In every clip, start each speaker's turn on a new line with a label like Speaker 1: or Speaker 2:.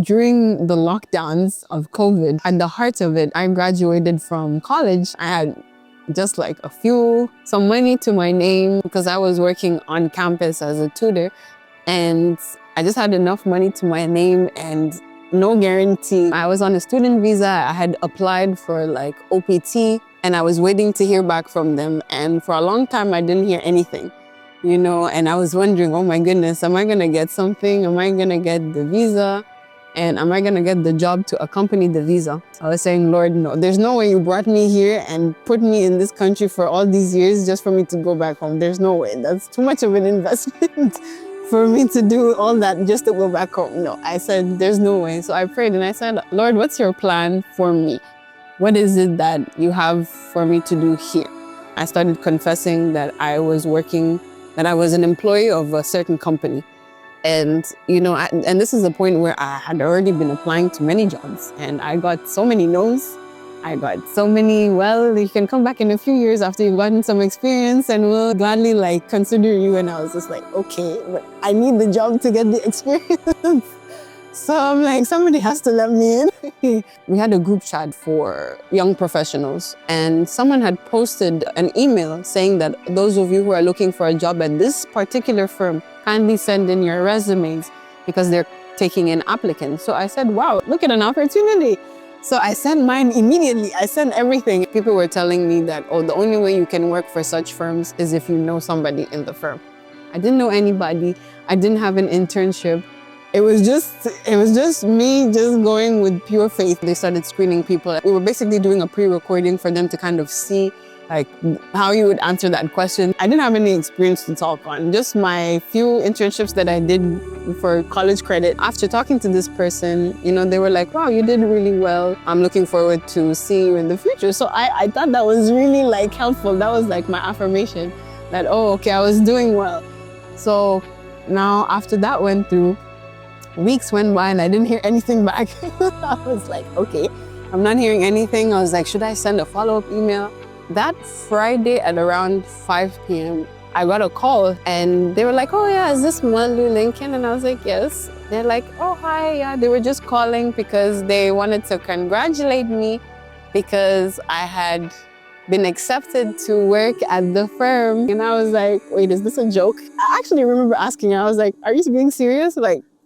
Speaker 1: During the lockdowns of COVID, at the heart of it, I graduated from college. I had just like some money to my name because I was working on campus as a tutor. And I just had enough money to my name and no guarantee. I was on a student visa. I had applied for like OPT and I was waiting to hear back from them. And for a long time, I didn't hear anything, and I was wondering, oh my goodness, am I gonna get something? Am I gonna get the visa? And am I gonna get the job to accompany the visa? I was saying, Lord, no, there's no way you brought me here and put me in this country for all these years just for me to go back home. There's no way. That's too much of an investment for me to do all that just to go back home. No, I said, there's no way. So I prayed and I said, Lord, what's your plan for me? What is it that you have for me to do here? I started confessing that I was an employee of a certain company. And, and this is the point where I had already been applying to many jobs and I got so many no's. I got so many, well, you can come back in a few years after you've gotten some experience and we'll gladly consider you. And I was just like, okay, but I need the job to get the experience. So I'm like, somebody has to let me in. We had a group chat for young professionals and someone had posted an email saying that those of you who are looking for a job at this particular firm, kindly send in your resumes because they're taking in applicants. So I said, wow, look at an opportunity. So I sent mine immediately. I sent everything. People were telling me that, oh, the only way you can work for such firms is if you know somebody in the firm. I didn't know anybody. I didn't have an internship. It was just me just going with pure faith. They started screening people. We were basically doing a pre-recording for them to kind of see how you would answer that question. I didn't have any experience to talk on, just my few internships that I did for college credit. After talking to this person, they were like, wow, you did really well. I'm looking forward to seeing you in the future. So I thought that was really helpful. That was my affirmation that, oh, okay, I was doing well. So now after that went through, weeks went by and I didn't hear anything back. I was like, okay, I'm not hearing anything. I was like, should I send a follow-up email? That Friday at around 5 p.m., I got a call and they were like, oh yeah, is this Malu Lincoln? And I was like, yes. They're like, oh, hi, yeah. They were just calling because they wanted to congratulate me because I had been accepted to work at the firm. And I was like, wait, is this a joke? I actually remember asking her, I was like, are you being serious?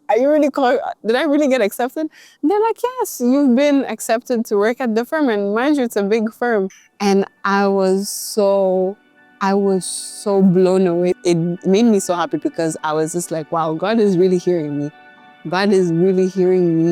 Speaker 1: Are you really did I really get accepted? And they're like, yes, you've been accepted to work at the firm. And mind you, it's a big firm. And I was so blown away. It made me so happy because I was just like, wow, God is really hearing me. God is really hearing me.